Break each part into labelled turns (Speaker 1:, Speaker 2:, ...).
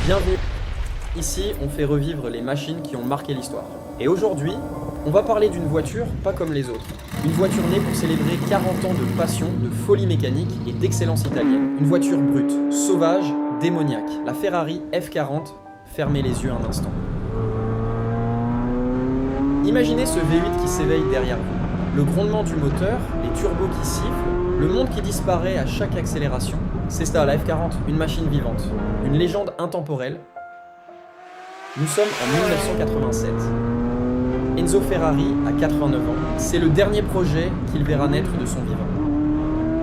Speaker 1: Bienvenue. Ici, on fait revivre les machines qui ont marqué l'histoire. Et aujourd'hui, on va parler d'une voiture pas comme les autres. Une voiture née pour célébrer 40 ans de passion, de folie mécanique et d'excellence italienne. Une voiture brute, sauvage, démoniaque. La Ferrari F40. Fermez les yeux un instant. Imaginez ce V8 qui s'éveille derrière vous. Le grondement du moteur, les turbos qui sifflent, le monde qui disparaît à chaque accélération. C'est ça, la F40, une machine vivante, une légende intemporelle. Nous sommes en 1987. Enzo Ferrari a 89 ans. C'est le dernier projet qu'il verra naître de son vivant.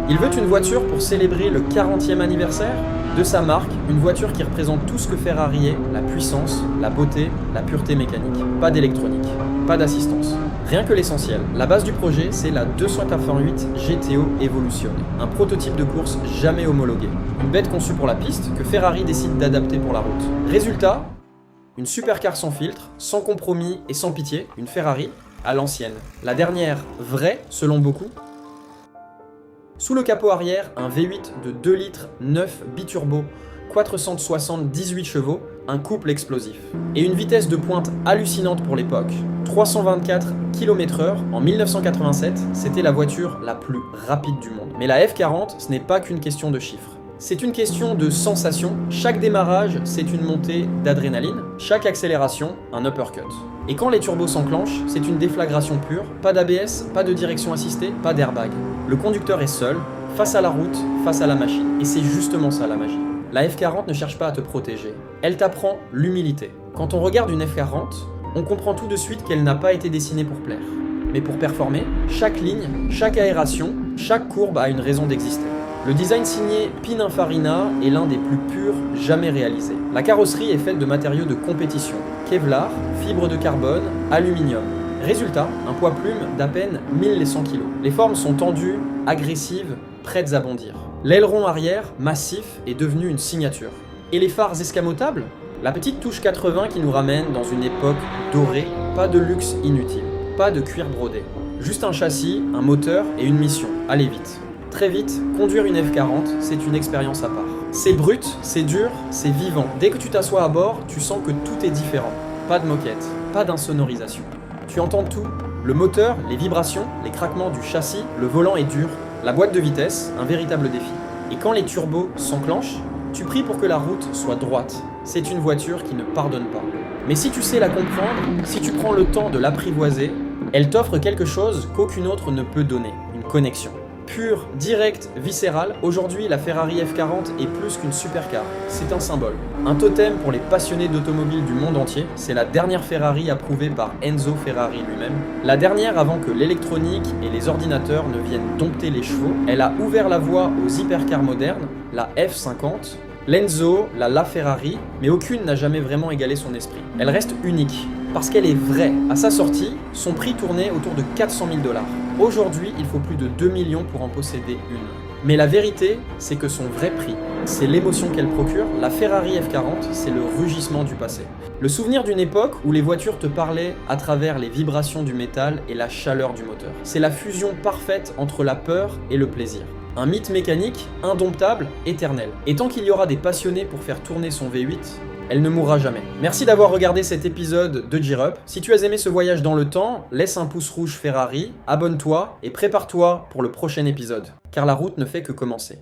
Speaker 1: Il veut une voiture pour célébrer le 40e anniversaire de sa marque, une voiture qui représente tout ce que Ferrari est, la puissance, la beauté, la pureté mécanique. Pas d'électronique, pas d'assistance. Rien que l'essentiel. La base du projet, c'est la 288 GTO Evolution, un prototype de course jamais homologué. Une bête conçue pour la piste que Ferrari décide d'adapter pour la route. Résultat, une supercar sans filtre, sans compromis et sans pitié, une Ferrari à l'ancienne. La dernière vraie, selon beaucoup. Sous le capot arrière, un V8 de 2 litres 9 biturbo, 478 chevaux, un couple explosif. Et une vitesse de pointe hallucinante pour l'époque. 324 km/h en 1987, c'était la voiture la plus rapide du monde. Mais la F40, ce n'est pas qu'une question de chiffres. C'est une question de sensation. Chaque démarrage, c'est une montée d'adrénaline. Chaque accélération, un uppercut. Et quand les turbos s'enclenchent, c'est une déflagration pure. Pas d'ABS, pas de direction assistée, pas d'airbag. Le conducteur est seul, face à la route, face à la machine. Et c'est justement ça la magie. La F40 ne cherche pas à te protéger. Elle t'apprend l'humilité. Quand on regarde une F40, on comprend tout de suite qu'elle n'a pas été dessinée pour plaire. Mais pour performer, chaque ligne, chaque aération, chaque courbe a une raison d'exister. Le design signé Pininfarina est l'un des plus purs jamais réalisés. La carrosserie est faite de matériaux de compétition. Kevlar, fibre de carbone, aluminium. Résultat, un poids plume d'à peine 1100 kg. Les formes sont tendues, agressives, prêtes à bondir. L'aileron arrière, massif, est devenu une signature. Et les phares escamotables ? La petite touche 80 qui nous ramène dans une époque dorée, pas de luxe inutile, pas de cuir brodé. Juste un châssis, un moteur et une mission, aller vite. Très vite, conduire une F40, c'est une expérience à part. C'est brut, c'est dur, c'est vivant. Dès que tu t'assois à bord, tu sens que tout est différent. Pas de moquette, pas d'insonorisation. Tu entends tout. Le moteur, les vibrations, les craquements du châssis, le volant est dur. La boîte de vitesse, un véritable défi. Et quand les turbos s'enclenchent, tu pries pour que la route soit droite. C'est une voiture qui ne pardonne pas. Mais si tu sais la comprendre, si tu prends le temps de l'apprivoiser, elle t'offre quelque chose qu'aucune autre ne peut donner, une connexion. Pure, directe, viscérale, aujourd'hui la Ferrari F40 est plus qu'une supercar, c'est un symbole. Un totem pour les passionnés d'automobile du monde entier, c'est la dernière Ferrari approuvée par Enzo Ferrari lui-même. La dernière avant que l'électronique et les ordinateurs ne viennent dompter les chevaux, elle a ouvert la voie aux hypercars modernes, la F50, l'Enzo, la LaFerrari, mais aucune n'a jamais vraiment égalé son esprit. Elle reste unique, parce qu'elle est vraie. À sa sortie, son prix tournait autour de 400 000 $. Aujourd'hui, il faut plus de 2 millions pour en posséder une. Mais la vérité, c'est que son vrai prix, c'est l'émotion qu'elle procure. La Ferrari F40, c'est le rugissement du passé. Le souvenir d'une époque où les voitures te parlaient à travers les vibrations du métal et la chaleur du moteur. C'est la fusion parfaite entre la peur et le plaisir. Un mythe mécanique, indomptable, éternel. Et tant qu'il y aura des passionnés pour faire tourner son V8, elle ne mourra jamais. Merci d'avoir regardé cet épisode de Gear Up. Si tu as aimé ce voyage dans le temps, laisse un pouce rouge Ferrari, abonne-toi et prépare-toi pour le prochain épisode. Car la route ne fait que commencer.